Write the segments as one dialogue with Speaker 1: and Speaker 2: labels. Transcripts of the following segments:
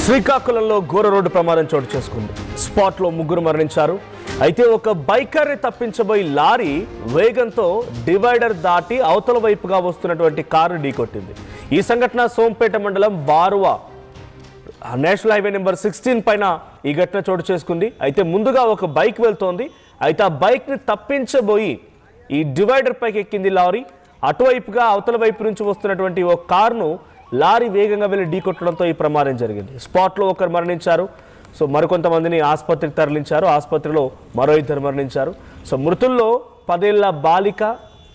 Speaker 1: శ్రీకాకుళంలో ఘోర రోడ్డు ప్రమాదం చోటు చేసుకుంది. స్పాట్లో ముగ్గురు మరణించారు. అయితే ఒక బైకర్ని తప్పించబోయి లారీ వేగంతో డివైడర్ దాటి అవతల వైపుగా వస్తున్నటువంటి కారు ఢీకొట్టింది. ఈ సంఘటన సోంపేట మండలం బారువా నేషనల్ హైవే నెంబర్ 16 పైన ఈ ఘటన చోటు చేసుకుంది. అయితే ముందుగా ఒక బైక్ వెళ్తోంది. అయితే ఆ బైక్ని తప్పించబోయి ఈ డివైడర్ పైకి ఎక్కింది లారీ. అటువైపుగా అవతల వైపు నుంచి వస్తున్నటువంటి ఒక కారును లారీ వేగంగా వెళ్ళి ఢీకొట్టడంతో ఈ ప్రమాదం జరిగింది. స్పాట్లో ఒకరు మరణించారు. సో మరికొంతమందిని ఆసుపత్రికి తరలించారు. ఆసుపత్రిలో మరో ఇద్దరు మరణించారు. సో మృతుల్లో 10 ఏళ్ల బాలిక,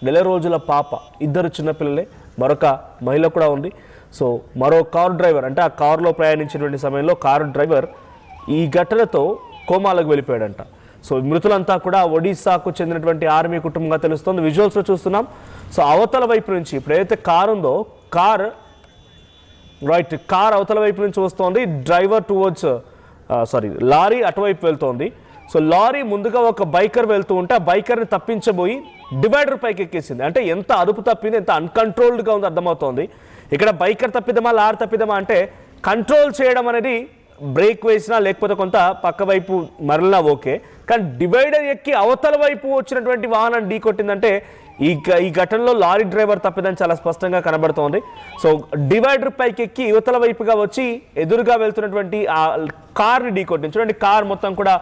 Speaker 1: 9 రోజుల పాప, ఇద్దరు చిన్నపిల్లలే, మరొక మహిళ కూడా ఉంది. సో మరో కారు డ్రైవర్, అంటే ఆ కారులో ప్రయాణించినటువంటి సమయంలో కారు డ్రైవర్ ఈ ఘటనతో కోమాలకు వెళ్ళిపోయాడంట. సో మృతులంతా కూడా ఒడిశాకు చెందినటువంటి ఆర్మీ కుటుంబంగా తెలుస్తోంది. విజువల్స్లో చూస్తున్నాం. సో అవతల వైపు నుంచి ఇప్పుడు ఏదైతే కారు ఉందో కార్ అవతల వైపు నుంచి వస్తోంది. డ్రైవర్ టువర్డ్స్ లారీ అటువైపు వెళ్తోంది. సో లారీ ముందుగా ఒక బైకర్ వెళ్తూ ఉంటే ఆ బైకర్ని తప్పించబోయి డివైడర్ పైకి ఎక్కేసింది. అంటే ఎంత అదుపు తప్పింది, ఎంత అన్కంట్రోల్డ్గా ఉంది అర్థమవుతోంది. ఇక్కడ బైకర్ తప్పిదమా లారీ తప్పిదమా అంటే కంట్రోల్ చేయడం అనేది బ్రేక్ వేసినా లేకపోతే కొంత పక్క వైపు మరలా ఓకే, కానీ డివైడర్ ఎక్కి అవతల వైపు వచ్చినటువంటి వాహనం ఢీకొట్టిందంటే ఈ ఘటనలో లారీ డ్రైవర్ తప్పిదని చాలా స్పష్టంగా కనబడుతోంది. సో డివైడర్ పైకి ఎక్కి యువతల వైపుగా వచ్చి ఎదురుగా వెళ్తున్నటువంటి ఆ కార్ని ఢీకొట్టింది. చూడండి, కార్ మొత్తం కూడా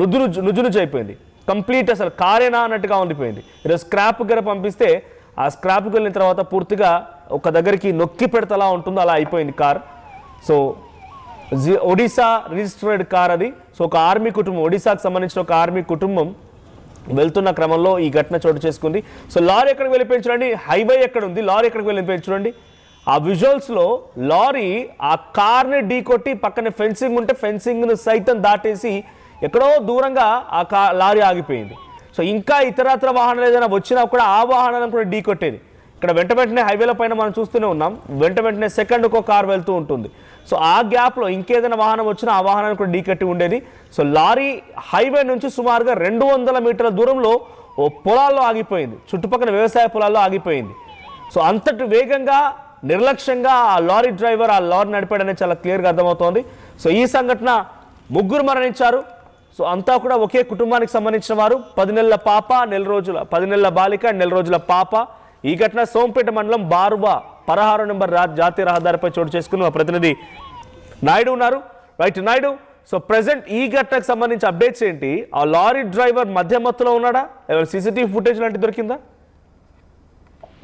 Speaker 1: నుజునుజు అయిపోయింది. కంప్లీట్ అసలు కారేనా అన్నట్టుగా ఉండిపోయింది. ఈరోజు స్క్రాప్ దగ్గర పంపిస్తే ఆ స్క్రాప్కి వెళ్ళిన తర్వాత పూర్తిగా ఒక దగ్గరికి నొక్కి పెడతలా ఉంటుందో అలా అయిపోయింది car. So Odisha registered car అది. సో ఒక ఆర్మీ కుటుంబం, ఒడిశాకు సంబంధించిన ఒక ఆర్మీ కుటుంబం వెళ్తున్న క్రమంలో ఈ ఘటన చోటు చేసుకుంది. సో లారీ ఎక్కడికి వెళ్ళిపోయింది చూడండి, హైవే ఎక్కడ ఉంది, లారీ ఎక్కడికి వెళ్ళిపోయింది చూడండి. ఆ విజువల్స్లో లారీ ఆ కార్ని ఢీకొట్టి పక్కన ఫెన్సింగ్ ఉంటే ఫెన్సింగ్ను సైతం దాటేసి ఎక్కడో దూరంగా ఆ లారీ ఆగిపోయింది. సో ఇంకా ఇతరత్ర వాహనాలు ఏదైనా వచ్చినా కూడా ఆ వాహనాలను కూడా ఢీకొట్టేది. ఇక్కడ వెంటనే హైవేల పైన మనం చూస్తూనే ఉన్నాం, వెంటనే సెకండ్కు కార్ వెళ్తూ ఉంటుంది. సో ఆ గ్యాప్లో ఇంకేదైనా వాహనం వచ్చినా ఆ వాహనాన్ని కూడా ఢీకట్టి ఉండేది. సో లారీ హైవే నుంచి సుమారుగా 200 మీటర్ల దూరంలో ఓ పొలాల్లో ఆగిపోయింది, చుట్టుపక్కల వ్యవసాయ పొలాల్లో ఆగిపోయింది. సో అంతటి వేగంగా నిర్లక్ష్యంగా ఆ లారీ డ్రైవర్ ఆ లారీ నడిపాడనేది చాలా క్లియర్గా అర్థమవుతోంది. సో ఈ సంఘటన ముగ్గురు మరణించారు. సో అంతా కూడా ఒకే కుటుంబానికి సంబంధించిన వారు. 10 నెలల పాప, 10 నెలల బాలిక, 9 రోజుల పాప. ఈ ఘటన సోంపేట మండలం బారువా 16 నెంబర్ జాతీయ రహదారిపై చోటు చేసుకుని మా ప్రతినిధి నాయుడు ఉన్నారు. రైట్ నాయుడు, సో ప్రెసెంట్ ఈ ఘటనకు సంబంధించి అప్డేట్స్ ఏంటి? ఆ లారీ డ్రైవర్ మధ్య మత్తులో ఉన్నాడా? ఏమైనా సీసీటీవీ ఫుటేజ్ లాంటి దొరికిందా?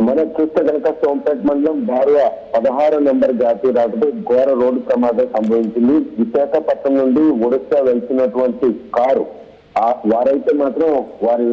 Speaker 2: మనం చూస్తే కనుక సోంపేట మండలం బారువా 16 నెంబర్ జాతీయ రహదారిపై ఘోర రోడ్డు ప్రమాదం సంభవించింది. విశాఖపట్నం నుండి ఒడిశా వెళ్తున్నటువంటి కారు, వారైతే మాత్రం వారి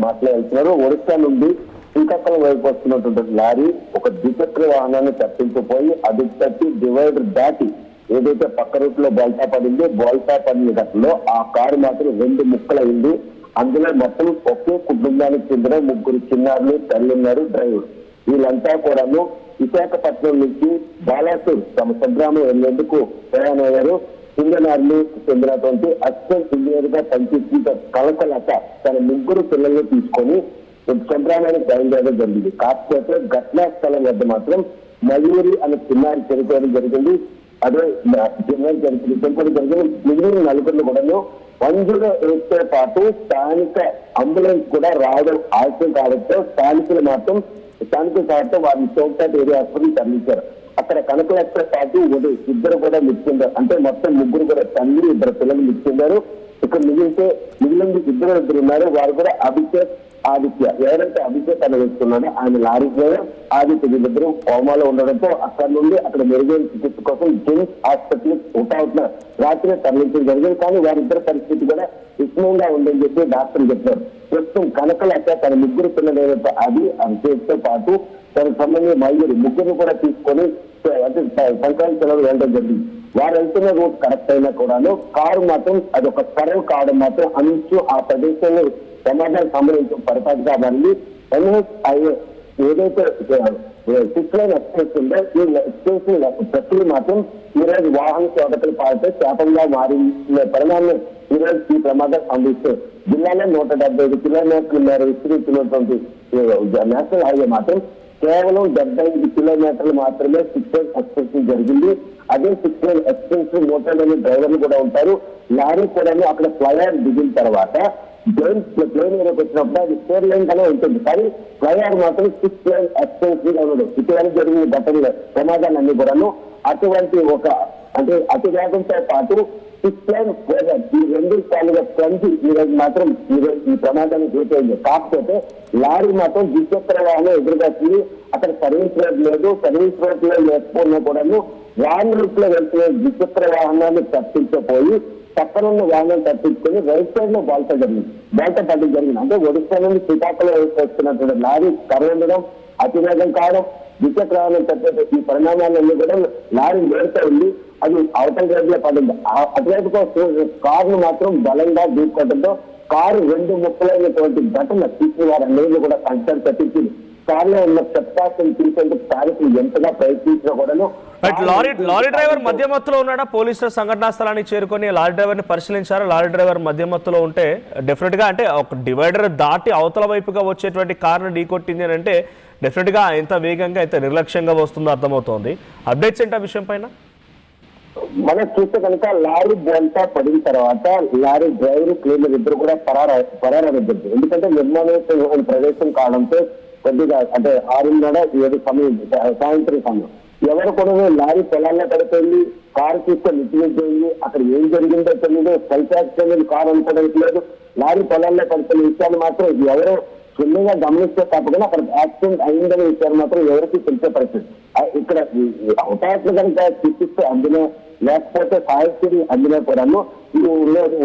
Speaker 2: మాటలో వెళ్తున్నారు. ఒడిశా నుండి శ్రీకాకుళం వైపు వస్తున్నటువంటి లారీ ఒక ద్విచక్ర వాహనాన్ని తప్పించిపోయి అదుపు తప్పి డివైడర్ దాటి ఏదైతే పక్క రూట్ లో బోల్తా పడిందో, బోల్తా పడిన ఘటనలో ఆ కారు మాత్రం 2 ముక్కలైంది. అందులో మొత్తం ఒకే కుటుంబానికి చెందిన 3 చిన్నారులు, తల్లి ఉన్నారు, డ్రైవర్. వీళ్ళంతా కూడాను విశాఖపట్నం నుంచి బాలాసూర్ తమ స్వగ్రామం వెళ్లేందుకు ప్రయాణమయ్యారు. సింగనార్లు చెందినటువంటి అసిస్టెంట్ ఇంజనీర్ గా పనిచేస్తున్న కలకలత తన 3 పిల్లల్ని తీసుకొని స్వగ్రామానికి బయలుదేరడం జరిగింది. కాకపోతే ఘటనా స్థలం వద్ద మాత్రం మయూరి అనే చిన్నారి చనిపోవడం జరిగింది. అదే చనిపోవడం జరిగింది. మిగిలిన 4 కూడాను 108తో పాటు స్థానిక అంబులెన్స్ కూడా రావడం ఆలస్యం కావడంతో స్థానికుల సహాయంతో వారిని సోంపేట ఏరియా హాస్పిటల్ తరలించారు. అక్కడ కనకలతో పాటు ఇద్దరు కూడా మృతి చెందారు. అంటే మొత్తం 3 కూడా తల్లి, 2 పిల్లలు మృతి చెందారు. ఇక్కడ మిగిలిన ఇద్దరు ఉన్నారు. వారు కూడా అభిషేక్, ఆదిత్య. ఎవరైతే అభిషేక్ అని వేస్తున్నాడో ఆయన లారీ డ్రైవర్, ఆదిత్య వీళ్ళిద్దరూ కోమాలో ఉండడంతో అక్కడ మెరుగైన చికిత్స కోసం జెమ్స్ హాస్పిటల్ హుటాహుటిన రాత్రి తరలించడం జరిగింది. కానీ వారిద్దరి పరిస్థితి కూడా విషమంగా ఉందని చెప్పి డాక్టర్లు చెప్పారు. ప్రస్తుతం కనకలత తన 3 పిల్లలైన అభిషేక్ తో పాటు తనకు సంబంధించిన మయూరి 3 కూడా తీసుకొని అంటే సంక్రాంతి సెలవు వెళ్ళడం జరిగింది. వారు వెళ్తున్న రూట్ కరెక్ట్ అయినా కూడాను కారు మాత్రం అది ఒక కరెంట్ కావడం మాత్రం అంచు ఆ ప్రదేశంలో ప్రమాదాలు సంబంధించిన పరిపాటిగా మారింది. ఏదైతే 6 లైన్ ఎక్స్ప్రెస్ ఉందో ఈ ఎక్స్ప్రెస్ ప్రక్రియ మాత్రం ఈరోజు వాహన చోదకులు పాల్పై శాపంగా మారిన పరిణామం ఈరోజు ఈ ప్రమాదం సంభవిస్తుంది. జిల్లాలో 175 కిలోమీటర్ల మేర విస్తరించినటువంటి నేషనల్ హైవే మాత్రం కేవలం 75 కిలోమీటర్లు మాత్రమే 6 లైన్ ఎక్స్టెన్షన్ జరిగింది. అదే 6 లైన్ ఎక్స్టెన్షన్ మోటార్లోని డ్రైవర్లు కూడా ఉంటారు. లారీ కూడా అక్కడ ఫ్లైఓవర్ దిగిన తర్వాత ప్లేన్ ఏరియాకి వచ్చినప్పుడు అది 4 లైన్ గానే ఉంటుంది. కానీ ఫ్లైఓవర్ మాత్రం 6 లైన్ ఎక్స్టెన్షన్ గా ఉండదు. ఇటీవల జరిగిన ఘటనలు ప్రమాదాలన్నీ కూడాను అటువంటి ఒక అంటే అతి వేగంతో పాటు 6 లైన్ ఈ 2 సార్లుగా కలిసి ఈరోజు మాత్రం ఈ ప్రమాదాన్ని గురైంది. కాకపోతే లారీ మాత్రం ద్విచక్ర వాహనం ఎదురుకొచ్చింది. అక్కడ సర్వీస్ రోడ్ లేదు. సర్వీస్ రోడ్ లో లేకపోయినా కూడాను రాంగ్ రూట్ లో వెళ్తున్న ద్విచక్ర వాహనాన్ని తప్పించపోయి పక్కనున్న వాహనం తప్పించుకొని రైట్ సైడ్ లో బాల్ట పడ్డం జరిగింది. అంటే ఒడిశా నుండి శ్రీకాకుళం వస్తున్నటువంటి లారీ కర్ర అతివేగం కావడం, ద్విచక్ర వాహనం తప్పే ఈ పరిణామాలన్నీ కూడా లారీ వేడుతూ ఉంది. అది అవతల రోడ్ లో పడింది. అటువైపు కారును మాత్రం బలంగా ఢీకొట్టడంతో కారు 2 ముక్కలైనటువంటి ఘటన తీసిన వారన్నిటిని కూడా కంటర్ తప్పించింది. కారులో ఉన్న చెత్తాన్ని తీసేందుకు స్థానికులు ఎంతగా ప్రయత్నించినా కూడాను
Speaker 1: లారీ డ్రైవర్ మధ్యమత్తులో ఉన్నాడా? పోలీసులు సంఘటనా స్థలానికి చేరుకొని లారీ డ్రైవర్ ని పరిశీలించారు. లారీ డ్రైవర్ మధ్యమత్తులో ఉంటే డెఫినెట్ గా అంటే ఒక డివైడర్ దాటి అవతల వైపుగా వచ్చేటువంటి కారును ఢీకొట్టింది అని అంటే డెఫినెట్ గా ఎంత వేగంగా ఎంత నిర్లక్ష్యంగా వస్తుందో అర్థమవుతోంది. అప్డేట్స్ ఏంటి ఆ విషయం పైన?
Speaker 2: మనం చూస్తే కనుక లారీ బోల్టా పడిన తర్వాత లారీ డ్రైవర్ క్లీనర్ ఇద్దరు కూడా పరారవద్దు. ఎందుకంటే నిర్మాణ ప్రదేశం కావడంతో కొద్దిగా అంటే 6:30-7 సమయం సాయంత్రం సమయం ఎవరు కూడా లారీ పొలాల్లో పడిపోయింది. కారు తీసుకొని నిచ్చిపోయింది. అక్కడ ఏం జరిగిందో తెలియదు. సెల్ఫ్ యాక్సిడెంట్ కారు అనుకోవడానికి లేదు. లారీ పొలాల్లో పడిపోయిన విషయాలు మాత్రం ఎవరో క్షుణ్ణంగా గమనిస్తే తప్పకుండా అక్కడ యాక్సిడెంట్ అయిందనే విషయాలు మాత్రం ఎవరికి తెలిసే పరిస్థితి. ఇక్కడ హఠాత్తుగా కనుక చికిత్స అందిన లేకపోతే సాహిత్యం అందినా కూడాను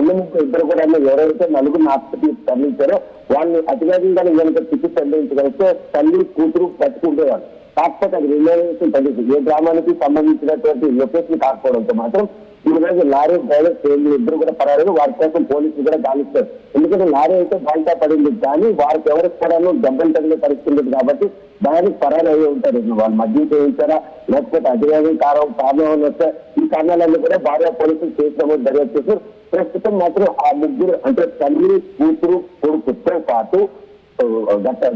Speaker 2: ఉన్న ఇద్దరు కూడా ఎవరైతే 4 హాస్పిటల్ తరలించారో వాళ్ళని అతివేగంగా కనుక చికిత్స అందించగలిగితే తల్లి కూతురు బతుకుండేవాళ్ళు. కాకపోతే అది రిలేషన్ తగ్గింది. ఏ గ్రామానికి సంబంధించినటువంటి లొకేషన్ కాకపోవడంతో మాత్రం ఈ రోజు లారీ డ్రైవర్ ట్రైన్లు ఇద్దరు కూడా పరారు. వారి కోసం పోలీసులు కూడా గాలిస్తారు. ఎందుకంటే లారీ అయితే బాల్టా పడింది కానీ వారికి ఎవరికి కూడా దెబ్బలు తగిలే పరిస్థితి ఉంది కాబట్టి దానికి పరారు అయ్యి ఉంటారు. వాళ్ళు మద్యం చేయించారా లేకపోతే అధివేగం కారణం వస్తే ఈ కారణాలన్నీ కూడా భార్య పోలీసులు చేసినప్పుడు దర్యాప్తు చేశారు. ప్రస్తుతం మాత్రం ఆ ముగ్గురు అంటే తల్లి కూతురు కొడుకుతో పాటు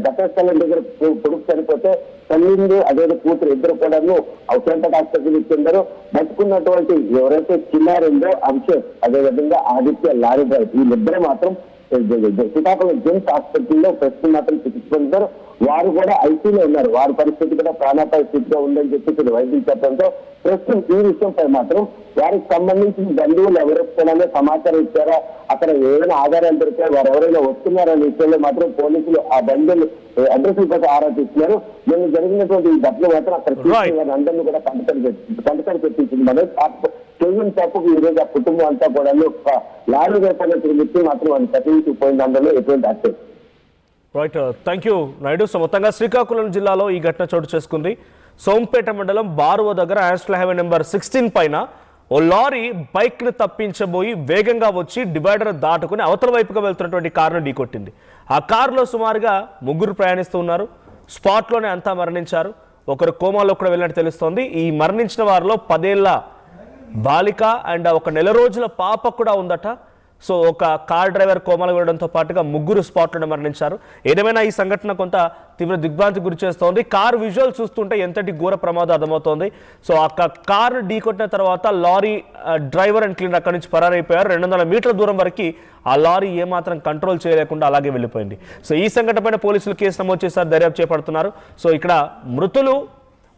Speaker 2: ఘటస్థలం దగ్గర కొడుకు చనిపోతే తల్లిండు అదే కూతురు ఇద్దరు కూడా అవసరంత హాస్పిటల్ ఇచ్చిందరో బతుకున్నటువంటి ఎవరైతే చిన్నారిందో అభిషేక్ అదేవిధంగా ఆదిత్య లారీ డ్రైవర్ వీళ్ళిద్దరూ మాత్రం శ్రీకాకుళం జెమ్స్ హాస్పిటల్లో ప్రస్తుతం మాత్రం చికిత్స పొందుతారు. వారు కూడా ఐసీలో ఉన్నారు. వారి పరిస్థితి కూడా ప్రాణాపాయ స్థితిలో ఉందని చెప్పి వైద్యులు చెప్పడంతో ప్రస్తుతం ఈ విషయంపై మాత్రం వారికి సంబంధించిన బంధువులు ఎవరైనా సమాచారం ఇచ్చారా, అక్కడ ఏదైనా ఆధారాలు దొరికారు, వారు ఎవరైనా వస్తున్నారనే విషయంలో మాత్రం పోలీసులు ఆ బంధువులు అడ్రస్ల కోసం ఆరా తీస్తున్నారు. నిన్న జరిగినటువంటి ఈ ఘటన మాత్రం అక్కడ అందరినీ కూడా కంటకడి పెట్టించింది. మనం చెయ్యని తప్పుకు ఈ రోజు ఆ కుటుంబం అంతా కూడా లారీ రేపటి వ్యక్తి మాత్రం వాళ్ళు తప్పించిపోయిన దానిలో ఎటువంటి అర్థం.
Speaker 1: Right, thank you Naidu. So మొత్తంగా శ్రీకాకుళం జిల్లాలో ఈ ఘటన చోటు చేసుకుంది. సోంపేట మండలం బారువ దగ్గర నేషనల్ హైవే నెంబర్ 16 పైన ఓ లారీ బైక్ ను తప్పించబోయి వేగంగా వచ్చి డివైడర్ దాటుకుని అవతల వైపుగా వెళ్తున్నటువంటి కారును ఢీకొట్టింది. ఆ కారులో సుమారుగా 3 ప్రయాణిస్తూ ఉన్నారు. స్పాట్లోనే అంతా మరణించారు. ఒకరు కోమాలో కూడా వెళ్ళినట్టు తెలుస్తోంది. ఈ మరణించిన వారిలో 10 ఏళ్ల బాలిక అండ్ 1 నెల రోజుల పాప కూడా ఉందట. సో ఒక కార్ డ్రైవర్ కోమాలో వెళ్ళడంతో పాటుగా 3 స్పాట్లోనే మరణించారు. ఏదేమైనా ఈ సంఘటన కొంత తీవ్ర దిగ్భ్రాంతి గురి చేస్తోంది. కార్ విజువల్ చూస్తుంటే ఎంతటి ఘోర ప్రమాదం అర్థమవుతోంది. సో ఆ కారు ఢీకొట్టిన తర్వాత లారీ డ్రైవర్ అండ్ క్లీనర్ అక్కడి నుంచి పరారైపోయారు. 200 మీటర్ల దూరం వరకు ఆ లారీ ఏమాత్రం కంట్రోల్ చేయలేకుండా అలాగే వెళ్ళిపోయింది. సో ఈ సంఘటనపైన పోలీసులు కేసు నమోదు చేశారు, దర్యాప్తు చేపడుతున్నారు. సో ఇక్కడ మృతులు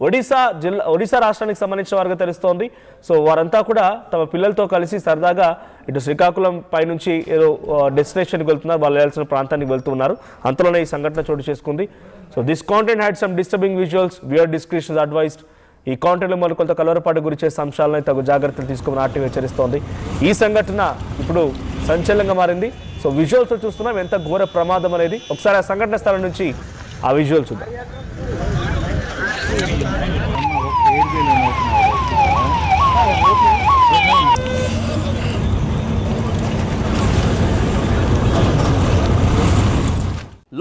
Speaker 1: ఒడిశా రాష్ట్రానికి సంబంధించిన వారుగా తెలుస్తోంది. సో వారంతా కూడా తమ పిల్లలతో కలిసి సరదాగా ఇటు శ్రీకాకుళం పైనుంచి ఏదో డెస్టినేషన్కి వెళ్తున్నారు, వాళ్ళు వెళ్ళాల్సిన ప్రాంతానికి వెళ్తున్నారు. అంతలోనే ఈ సంఘటన చోటు చేసుకుంది. So this content had some disturbing visuals, viewer description advised. ఈ కాంటెంట్లో మరి కొంత కలవరపాటు గురి చేసే అంశాలను తగు జాగ్రత్తలు తీసుకోమని ఆర్టీవీ హెచ్చరిస్తోంది. ఈ సంఘటన ఇప్పుడు సంచలనంగా మారింది. సో విజువల్స్ చూస్తున్నాం ఎంత ఘోర ప్రమాదం అనేది. ఒకసారి ఆ సంఘటన స్థలం నుంచి ఆ విజువల్ చూద్దాం.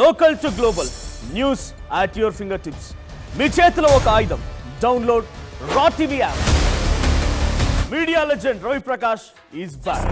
Speaker 1: Local to global news at your finger tips. మీ చేతిలో ఒక ఆయుధం. Download R TV app. Media legend Ravi Prakash is back.